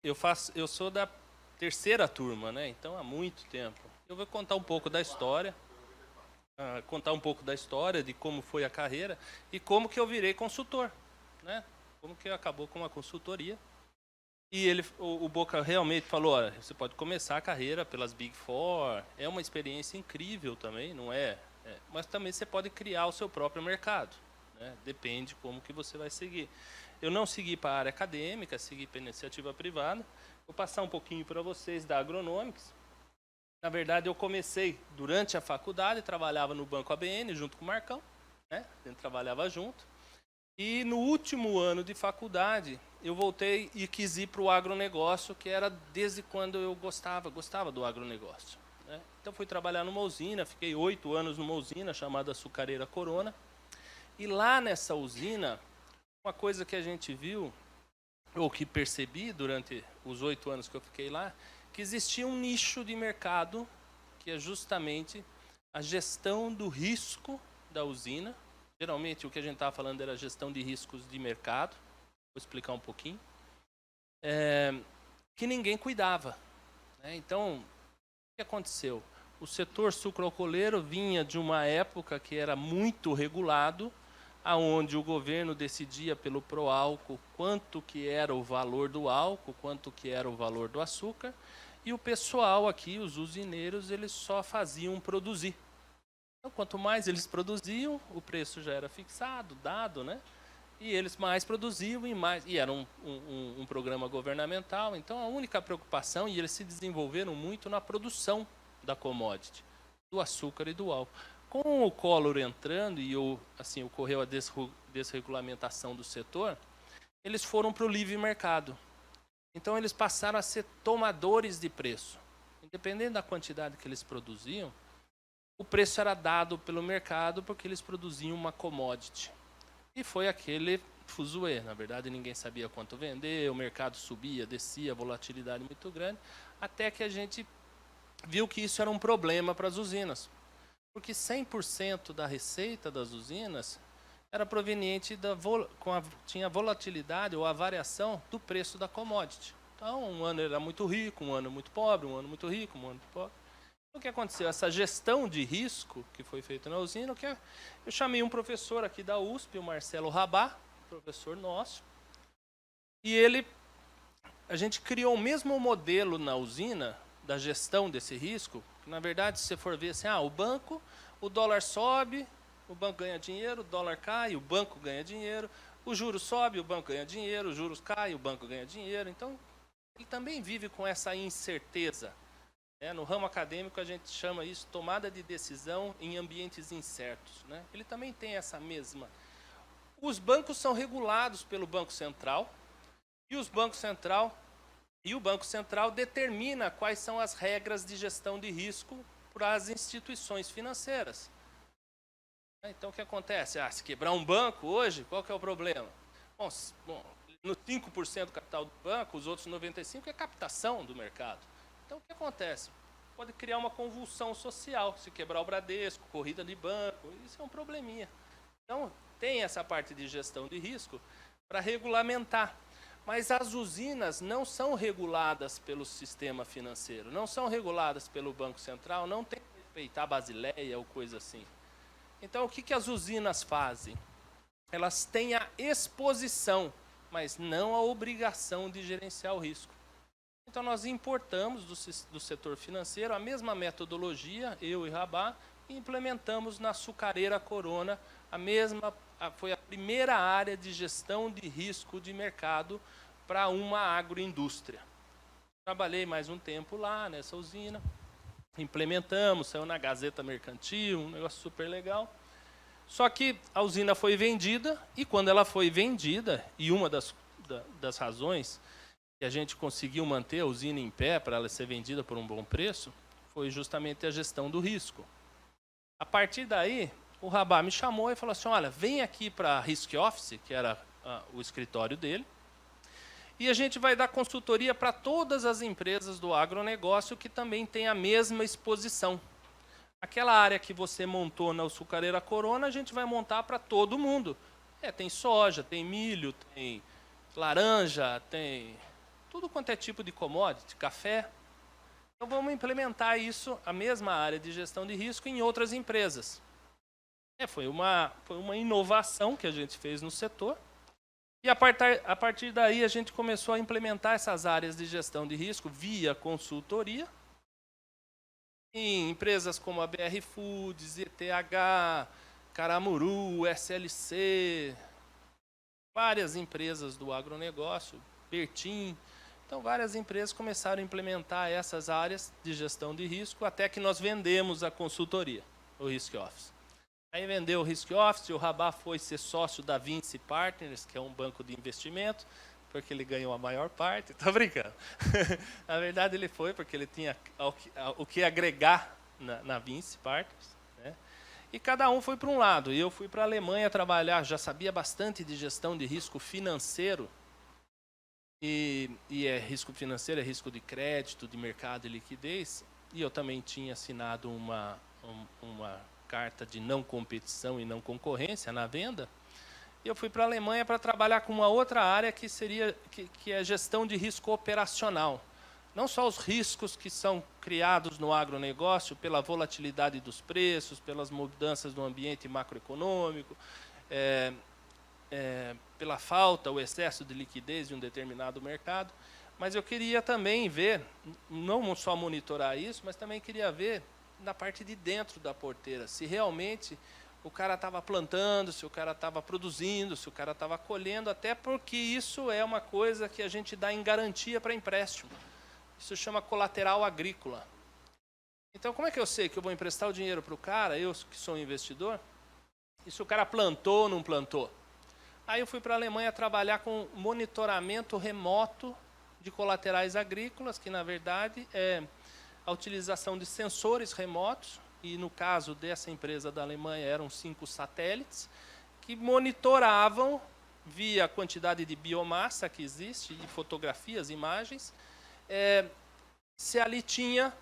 Eu sou da terceira turma, né? Então há muito tempo. Eu vou contar um pouco da história, de como foi a carreira e como que eu virei consultor, né? Como que acabou com a consultoria. E o Boca realmente falou, olha, você pode começar a carreira pelas Big Four, é uma experiência incrível também, não é? Mas também você pode criar o seu próprio mercado, né? Depende como que você vai seguir. Eu não segui para a área acadêmica, segui para a iniciativa privada. Vou passar um pouquinho para vocês da Agronomics. Na verdade, eu comecei durante a faculdade, trabalhava no Banco ABN junto com o Marcão, né? A gente trabalhava junto. E no último ano de faculdade, eu voltei e quis ir para o agronegócio, que era desde quando eu gostava do agronegócio, né? Então fui trabalhar numa usina, fiquei 8 anos numa usina chamada Açucareira Corona. E lá nessa usina, uma coisa que a gente viu, ou que percebi durante os 8 anos que eu fiquei lá, que existia um nicho de mercado, que é justamente a gestão do risco da usina. Geralmente o que a gente estava falando era gestão de riscos de mercado, vou explicar um pouquinho, que ninguém cuidava, né? Então, o que aconteceu? O setor sucroalcooleiro vinha de uma época que era muito regulado, aonde o governo decidia pelo Proálcool quanto que era o valor do álcool, quanto que era o valor do açúcar, e o pessoal aqui, os usineiros, eles só faziam produzir. Então, quanto mais eles produziam, o preço já era fixado, dado, né? E eles mais produziam e mais. E era um programa governamental. Então, a única preocupação, e eles se desenvolveram muito na produção da commodity, do açúcar e do álcool. Com o Collor entrando e assim, ocorreu a desregulamentação do setor, eles foram para o livre mercado. Então, eles passaram a ser tomadores de preço. Independente da quantidade que eles produziam, o preço era dado pelo mercado porque eles produziam uma commodity. E foi aquele fuzuê. Na verdade, ninguém sabia quanto vender, o mercado subia, descia, volatilidade muito grande, até que a gente viu que isso era um problema para as usinas. Porque 100% da receita das usinas era proveniente tinha volatilidade ou a variação do preço da commodity. Então, um ano era muito rico, um ano muito pobre, um ano muito rico, um ano muito pobre. O que aconteceu? Essa gestão de risco que foi feita na usina, eu chamei um professor aqui da USP, o Marcelo Rabá, professor nosso, e a gente criou o mesmo modelo na usina da gestão desse risco, que na verdade, se você for ver assim, o banco, o dólar sobe, o banco ganha dinheiro, o dólar cai, o banco ganha dinheiro, o juros sobe, o banco ganha dinheiro, os juros caem, o banco ganha dinheiro. Então, ele também vive com essa incerteza. No ramo acadêmico, a gente chama isso tomada de decisão em ambientes incertos, né? Ele também tem essa mesma. Os bancos são regulados pelo Banco Central e o Banco Central determina quais são as regras de gestão de risco para as instituições financeiras. Então, o que acontece? Se quebrar um banco hoje, qual que é o problema? Bom, no 5% do capital do banco, os outros 95% é captação do mercado. Então, o que acontece? Pode criar uma convulsão social, se quebrar o Bradesco, corrida de banco, isso é um probleminha. Então, tem essa parte de gestão de risco para regulamentar. Mas as usinas não são reguladas pelo sistema financeiro, não são reguladas pelo Banco Central, não tem que respeitar a Basileia ou coisa assim. Então, o que as usinas fazem? Elas têm a exposição, mas não a obrigação de gerenciar o risco. Então, nós importamos do setor financeiro a mesma metodologia, eu e Rabá, e implementamos na Açucareira Corona foi a primeira área de gestão de risco de mercado para uma agroindústria. Trabalhei mais um tempo lá nessa usina, implementamos, saiu na Gazeta Mercantil, um negócio super legal. Só que a usina foi vendida, e quando ela foi vendida, e uma das razões que a gente conseguiu manter a usina em pé para ela ser vendida por um bom preço, foi justamente a gestão do risco. A partir daí, o Rabá me chamou e falou assim, olha, vem aqui para a Risk Office, que era o escritório dele, e a gente vai dar consultoria para todas as empresas do agronegócio que também têm a mesma exposição. Aquela área que você montou na Açucareira Corona, a gente vai montar para todo mundo. Tem soja, tem milho, tem laranja, tem tudo quanto é tipo de commodity, café. Então vamos implementar isso, a mesma área de gestão de risco, em outras empresas. Foi uma inovação que a gente fez no setor. E a partir daí a gente começou a implementar essas áreas de gestão de risco via consultoria em empresas como a BR Foods, ETH, Caramuru, SLC, várias empresas do agronegócio, Bertin. Então, várias empresas começaram a implementar essas áreas de gestão de risco, até que nós vendemos a consultoria, o Risk Office. Aí vendeu o Risk Office, o Rabah foi ser sócio da Vinci Partners, que é um banco de investimento, porque ele ganhou a maior parte. Estou brincando. Na verdade, ele foi porque ele tinha o que agregar na Vinci Partners, né? E cada um foi para um lado. E eu fui para a Alemanha trabalhar, já sabia bastante de gestão de risco financeiro. E risco financeiro, é risco de crédito, de mercado e liquidez. E eu também tinha assinado uma carta de não competição e não concorrência na venda. E eu fui para a Alemanha para trabalhar com uma outra área que é gestão de risco operacional. Não só os riscos que são criados no agronegócio pela volatilidade dos preços, pelas mudanças no ambiente macroeconômico, pela falta, o excesso de liquidez de um determinado mercado, mas eu queria também ver, não só monitorar isso, mas também queria ver na parte de dentro da porteira, se realmente o cara estava plantando, se o cara estava produzindo, se o cara estava colhendo, até porque isso é uma coisa que a gente dá em garantia para empréstimo. Isso chama colateral agrícola. Então, como é que eu sei que eu vou emprestar o dinheiro para o cara, eu que sou um investidor, e se o cara plantou ou não plantou? Aí eu fui para a Alemanha trabalhar com monitoramento remoto de colaterais agrícolas, que na verdade é a utilização de sensores remotos, e no caso dessa empresa da Alemanha eram 5 satélites, que monitoravam via a quantidade de biomassa que existe, de fotografias, imagens, se ali tinha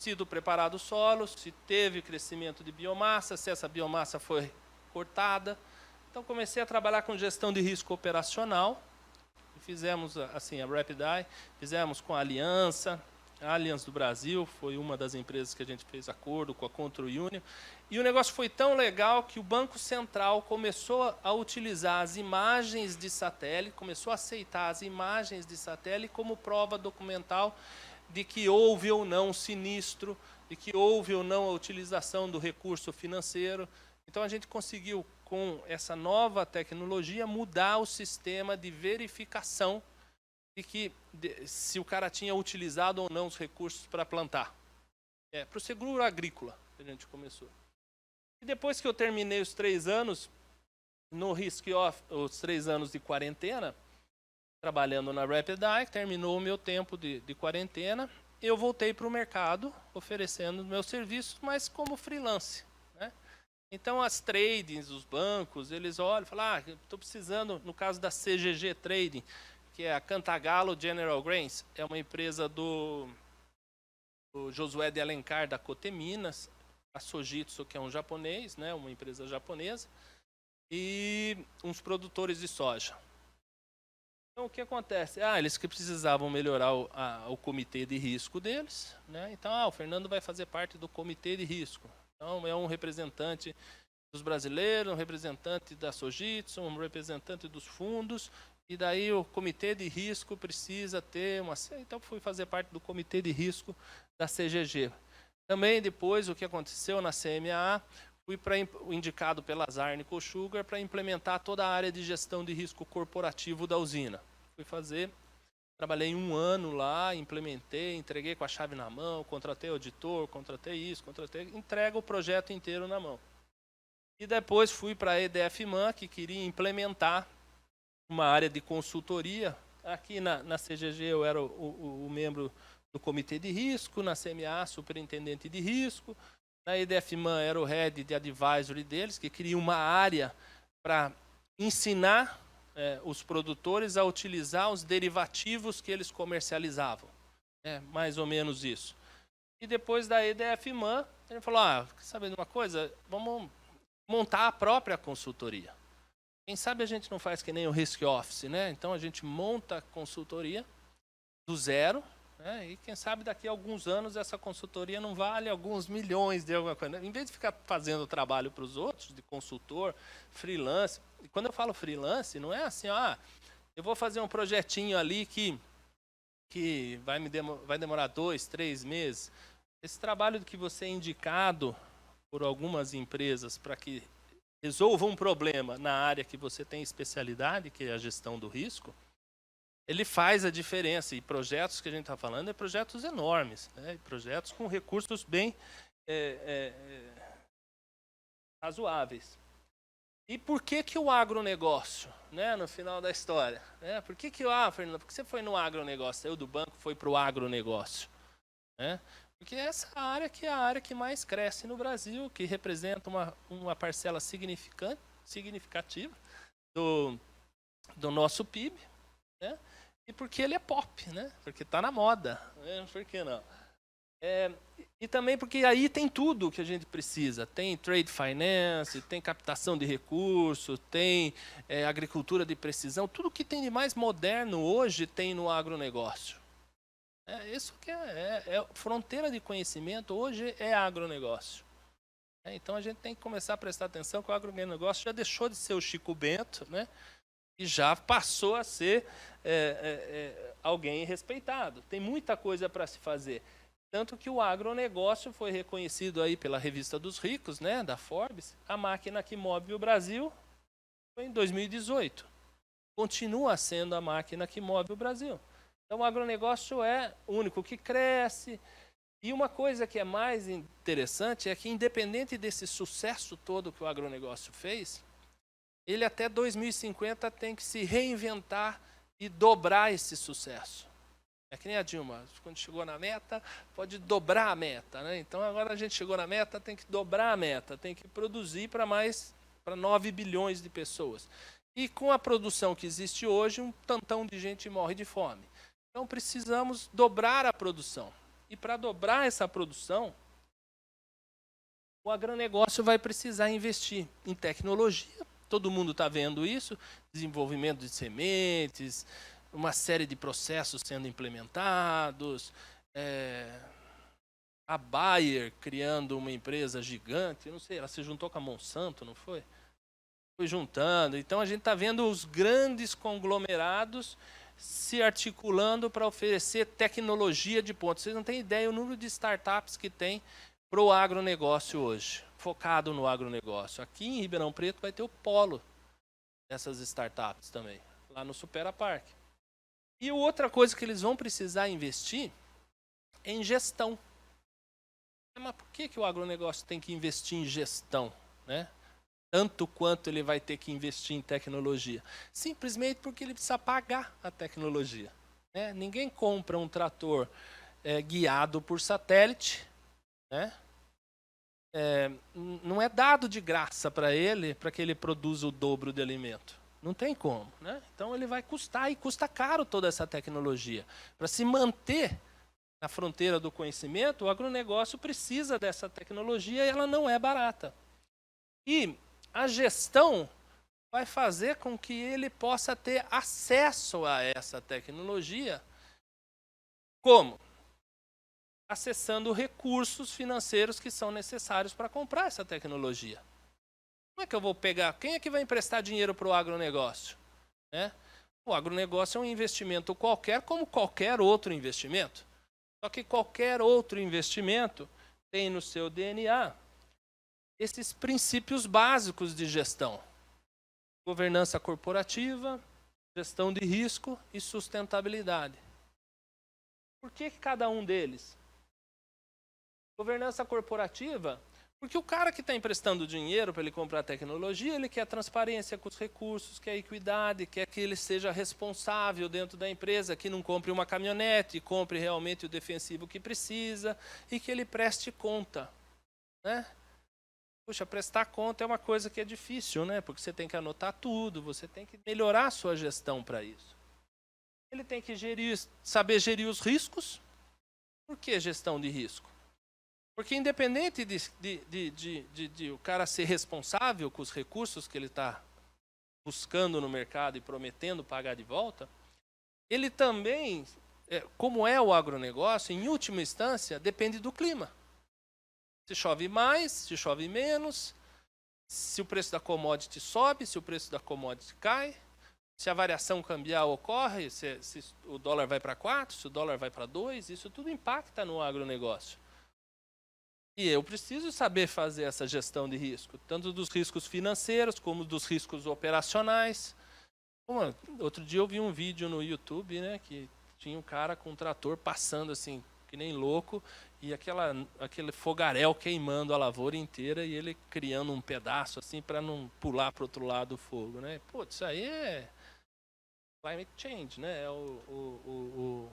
sido preparado o solo, se teve crescimento de biomassa, se essa biomassa foi cortada. Então comecei a trabalhar com gestão de risco operacional, fizemos assim a Rapid Eye, fizemos com a Aliança do Brasil, foi uma das empresas que a gente fez acordo com a Control Union, e o negócio foi tão legal que o Banco Central começou a utilizar as imagens de satélite, começou a aceitar as imagens de satélite como prova documental de que houve ou não sinistro, de que houve ou não a utilização do recurso financeiro. Então a gente conseguiu, com essa nova tecnologia, mudar o sistema de verificação de se o cara tinha utilizado ou não os recursos para plantar. Para o seguro agrícola que a gente começou. E depois que eu terminei os 3 anos, no Risk Off, os 3 anos de quarentena, trabalhando na Rapid Eye, terminou o meu tempo de quarentena, eu voltei para o mercado, oferecendo meus serviços, mas como freelance, né? Então, as tradings, os bancos, eles olham e falam, estou precisando, no caso da CGG Trading, que é a Cantagalo General Grains, é uma empresa do Josué de Alencar, da Coteminas, a Sojitsu, que é um japonês, né, uma empresa japonesa, e uns produtores de soja. Então, o que acontece? Eles que precisavam melhorar o comitê de risco deles, né? Então, o Fernando vai fazer parte do comitê de risco. Então, é um representante dos brasileiros, um representante da Sojitsu, um representante dos fundos, e daí o comitê de risco precisa ter uma... Então, fui fazer parte do comitê de risco da CGG. Também, depois, o que aconteceu na CMA, fui indicado pela Zarnico Sugar para implementar toda a área de gestão de risco corporativo da usina. Trabalhei 1 ano lá, implementei, entreguei com a chave na mão, contratei auditor, entrego o projeto inteiro na mão. E depois fui para a EDF-MAN, que queria implementar uma área de consultoria. Aqui na CGG eu era o membro do comitê de risco, na CMA, superintendente de risco. Na EDF-MAN era o head de advisory deles, que queria uma área para ensinar os produtores a utilizar os derivativos que eles comercializavam. Mais ou menos isso. E depois da EDF-MAN, ele falou, quer saber de uma coisa? Vamos montar a própria consultoria. Quem sabe a gente não faz que nem o Risk Office, né? Então a gente monta a consultoria do zero, né? E quem sabe daqui a alguns anos essa consultoria não vale alguns milhões de alguma coisa. Em vez de ficar fazendo trabalho para os outros, de consultor, freelance. E quando eu falo freelance, não é assim, eu vou fazer um projetinho ali que vai demorar 2, 3 meses. Esse trabalho que você é indicado por algumas empresas para que resolva um problema na área que você tem especialidade, que é a gestão do risco, ele faz a diferença. E projetos que a gente está falando projetos enormes, né? Projetos com recursos bem razoáveis. E por que o agronegócio, né, no final da história? Né? Por que Fernando, por que você foi no agronegócio? Saiu do banco, foi para o agronegócio? Né? Porque essa área que é a área que mais cresce no Brasil, que representa uma parcela significativa do nosso PIB, né? E porque ele é pop, né? Porque está na moda. Né? Por que não? E também porque aí tem tudo que a gente precisa. Tem trade finance, tem captação de recursos, tem agricultura de precisão. Tudo que tem de mais moderno hoje tem no agronegócio. Isso que é fronteira de conhecimento, hoje é agronegócio. Então a gente tem que começar a prestar atenção que o agronegócio já deixou de ser o Chico Bento, né? E já passou a ser alguém respeitado. Tem muita coisa para se fazer. Tanto que o agronegócio foi reconhecido aí pela Revista dos Ricos, né, da Forbes, a máquina que move o Brasil foi em 2018. Continua sendo a máquina que move o Brasil. Então, o agronegócio é o único que cresce. E uma coisa que é mais interessante é que, independente desse sucesso todo que o agronegócio fez, ele até 2050 tem que se reinventar e dobrar esse sucesso. É que nem a Dilma, quando chegou na meta, pode dobrar a meta. Né? Então, agora a gente chegou na meta, tem que dobrar a meta, tem que produzir para 9 bilhões de pessoas. E com a produção que existe hoje, um tantão de gente morre de fome. Então, precisamos dobrar a produção. E para dobrar essa produção, o agronegócio vai precisar investir em tecnologia. Todo mundo está vendo isso, desenvolvimento de sementes, uma série de processos sendo implementados, a Bayer criando uma empresa gigante, não sei, ela se juntou com a Monsanto, não foi? Foi juntando. Então a gente está vendo os grandes conglomerados se articulando para oferecer tecnologia de ponta. Vocês não têm ideia o número de startups que tem para o agronegócio hoje, focado no agronegócio. Aqui em Ribeirão Preto vai ter o polo dessas startups também, lá no Supera Park. E outra coisa que eles vão precisar investir é em gestão. Mas por que o agronegócio tem que investir em gestão, né? Tanto quanto ele vai ter que investir em tecnologia? Simplesmente porque ele precisa pagar a tecnologia. Né? Ninguém compra um trator guiado por satélite, né? Não é dado de graça para que ele produza o dobro de alimento. Não tem como. Né? Então ele vai custar, e custa caro toda essa tecnologia. Para se manter na fronteira do conhecimento, o agronegócio precisa dessa tecnologia e ela não é barata. E a gestão vai fazer com que ele possa ter acesso a essa tecnologia. Como? Acessando recursos financeiros que são necessários para comprar essa tecnologia. Como é que eu vou pegar? Quem é que vai emprestar dinheiro para o agronegócio? Né? O agronegócio é um investimento qualquer, como qualquer outro investimento. Só que qualquer outro investimento tem no seu DNA esses princípios básicos de gestão. Governança corporativa, gestão de risco e sustentabilidade. Por que cada um deles? Governança corporativa, porque o cara que está emprestando dinheiro para ele comprar tecnologia, ele quer transparência com os recursos, quer equidade, quer que ele seja responsável dentro da empresa, que não compre uma caminhonete, compre realmente o defensivo que precisa e que ele preste conta. Né? Puxa, prestar conta é uma coisa que é difícil, né? Porque você tem que anotar tudo, você tem que melhorar a sua gestão para isso. Ele tem que saber gerir os riscos. Por que gestão de risco? Porque independente de o cara ser responsável com os recursos que ele está buscando no mercado e prometendo pagar de volta, ele também como é o agronegócio, em última instância, depende do clima. Se chove mais, se chove menos, se o preço da commodity sobe, se o preço da commodity cai, se a variação cambial ocorre, se o dólar vai para 4, se o dólar vai para 2, isso tudo impacta no agronegócio. E eu preciso saber fazer essa gestão de risco, tanto dos riscos financeiros como dos riscos operacionais. Outro dia eu vi um vídeo no YouTube, né, que tinha um cara com um trator passando assim, que nem louco, e aquele fogaréu queimando a lavoura inteira e ele criando um pedaço assim para não pular para o outro lado do fogo, né? Putz, isso aí é climate change, né? É o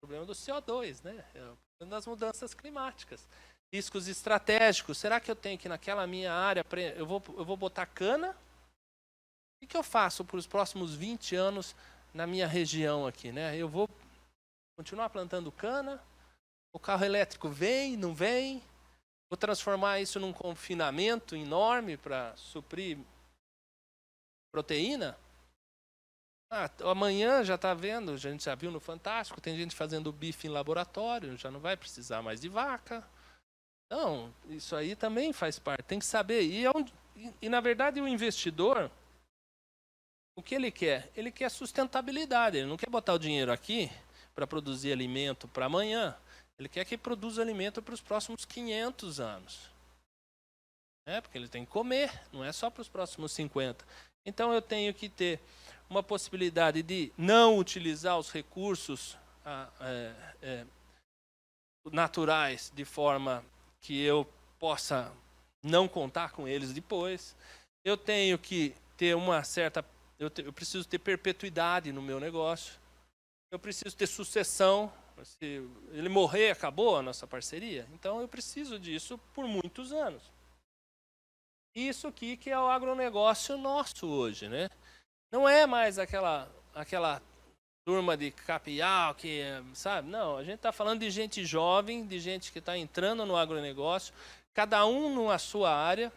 problema do CO2, né? É o problema das mudanças climáticas. Riscos estratégicos. Será que eu tenho que naquela minha área eu vou botar cana? O que eu faço para os próximos 20 anos na minha região aqui, né? Eu vou continuar plantando cana? O carro elétrico vem, não vem? Vou transformar isso num confinamento enorme para suprir proteína? Amanhã já está vendo, a gente já viu no Fantástico, tem gente fazendo bife em laboratório, já não vai precisar mais de vaca. Então, isso aí também faz parte, tem que saber. E na verdade, o investidor, o que ele quer? Ele quer sustentabilidade, ele não quer botar o dinheiro aqui para produzir alimento para amanhã. Ele quer que produza alimento para os próximos 500 anos. Porque ele tem que comer, não é só para os próximos 50. Então eu tenho que ter uma possibilidade de não utilizar os recursos naturais de forma que eu possa não contar com eles depois. Eu tenho que ter uma certa... Eu preciso ter perpetuidade no meu negócio. Eu preciso ter sucessão. Se ele morrer, acabou a nossa parceria. Então, eu preciso disso por muitos anos. Isso aqui que é o agronegócio nosso hoje, né? Não é mais aquela turma de capial que, sabe? Não, a gente está falando de gente jovem, de gente que está entrando no agronegócio, cada um na sua área.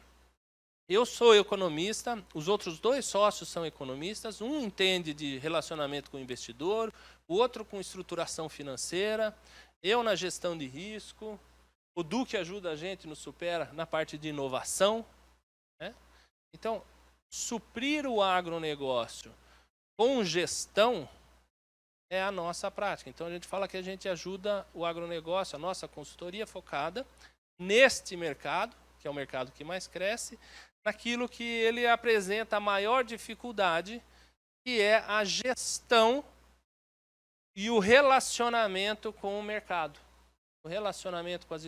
Eu sou economista, os outros 2 sócios são economistas, um entende de relacionamento com o investidor, o outro com estruturação financeira, eu na gestão de risco, o Duque ajuda a gente no Supera na parte de inovação, né? Então, suprir o agronegócio com gestão é a nossa prática. Então, a gente fala que a gente ajuda o agronegócio, a nossa consultoria focada neste mercado, que é o mercado que mais cresce, naquilo que ele apresenta a maior dificuldade, que é a gestão e o relacionamento com o mercado. O relacionamento com as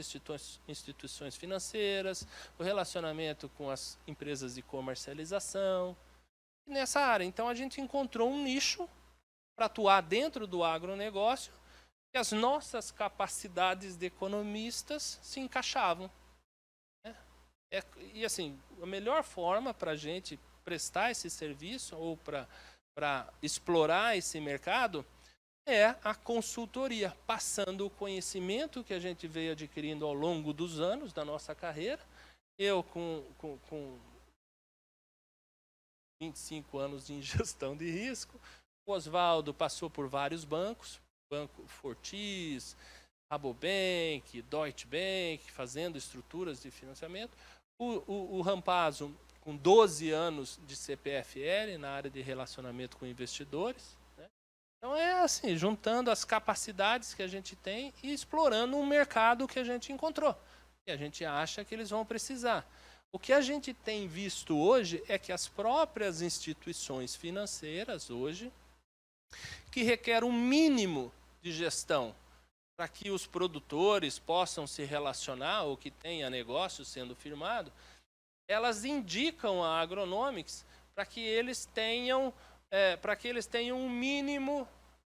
instituições financeiras, o relacionamento com as empresas de comercialização. E nessa área, então, a gente encontrou um nicho para atuar dentro do agronegócio e as nossas capacidades de economistas se encaixavam. E assim, a melhor forma para a gente prestar esse serviço ou para explorar esse mercado é a consultoria, passando o conhecimento que a gente veio adquirindo ao longo dos anos da nossa carreira. Eu com 25 anos de gestão de risco, o Oswaldo passou por vários bancos, Banco Fortis, Rabobank, Deutsche Bank, fazendo estruturas de financiamento. O Rampazzo, com 12 anos de CPFL na área de relacionamento com investidores. Né? Então, é assim, juntando as capacidades que a gente tem e explorando um mercado que a gente encontrou. E a gente acha que eles vão precisar. O que a gente tem visto hoje é que as próprias instituições financeiras hoje, que requer um mínimo de gestão para que os produtores possam se relacionar ou que tenha negócio sendo firmado, elas indicam a Agronomics para que eles tenham um mínimo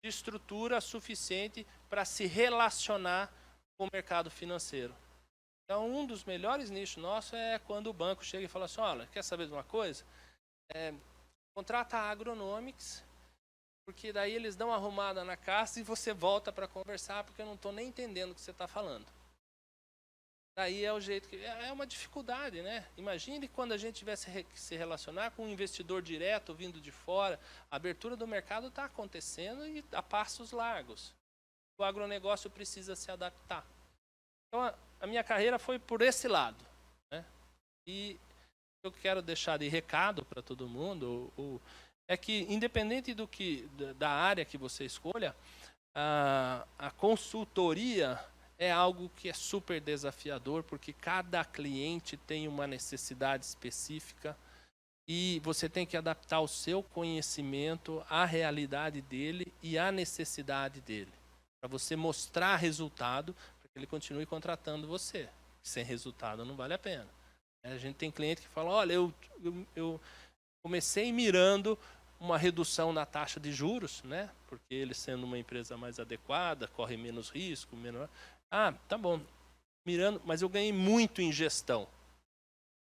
de estrutura suficiente para se relacionar com o mercado financeiro. Então, um dos melhores nichos nossos é quando o banco chega e fala assim, olha, quer saber de uma coisa? Contrata a Agronomics, porque daí eles dão uma arrumada na casa e você volta para conversar, porque eu não estou nem entendendo o que você está falando. Daí é o jeito que... É uma dificuldade, né? Imagine quando a gente tivesse que se relacionar com um investidor direto vindo de fora. A abertura do mercado está acontecendo e a passos largos. o agronegócio precisa se adaptar. Então, a minha carreira foi por esse lado, né? E eu quero deixar de recado para todo mundo é que, independente da área que você escolha, a consultoria é algo que é super desafiador, porque cada cliente tem uma necessidade específica e você tem que adaptar o seu conhecimento à realidade dele e à necessidade dele, para você mostrar resultado, para que ele continue contratando você. Sem resultado não vale a pena. A gente tem cliente que fala, olha, eu comecei mirando uma redução na taxa de juros, né? Porque ele sendo uma empresa mais adequada, corre menos risco, menor. Ah, tá bom, mirando, mas eu ganhei muito em gestão.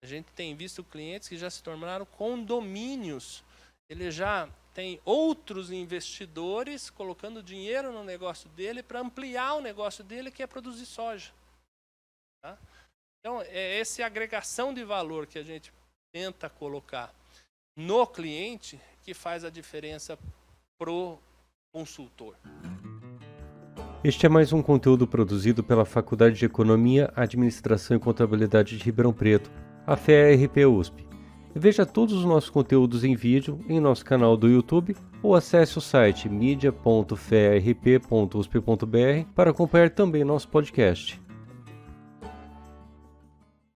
A gente tem visto clientes que já se tornaram condomínios. Ele já tem outros investidores colocando dinheiro no negócio dele para ampliar o negócio dele, que é produzir soja. Tá? Então, é essa agregação de valor que a gente tenta colocar no cliente que faz a diferença pro consultor. Este é mais um conteúdo produzido pela Faculdade de Economia, Administração e Contabilidade de Ribeirão Preto, a FEA-RP USP. Veja todos os nossos conteúdos em vídeo em nosso canal do YouTube ou acesse o site media.fearp.usp.br para acompanhar também nosso podcast.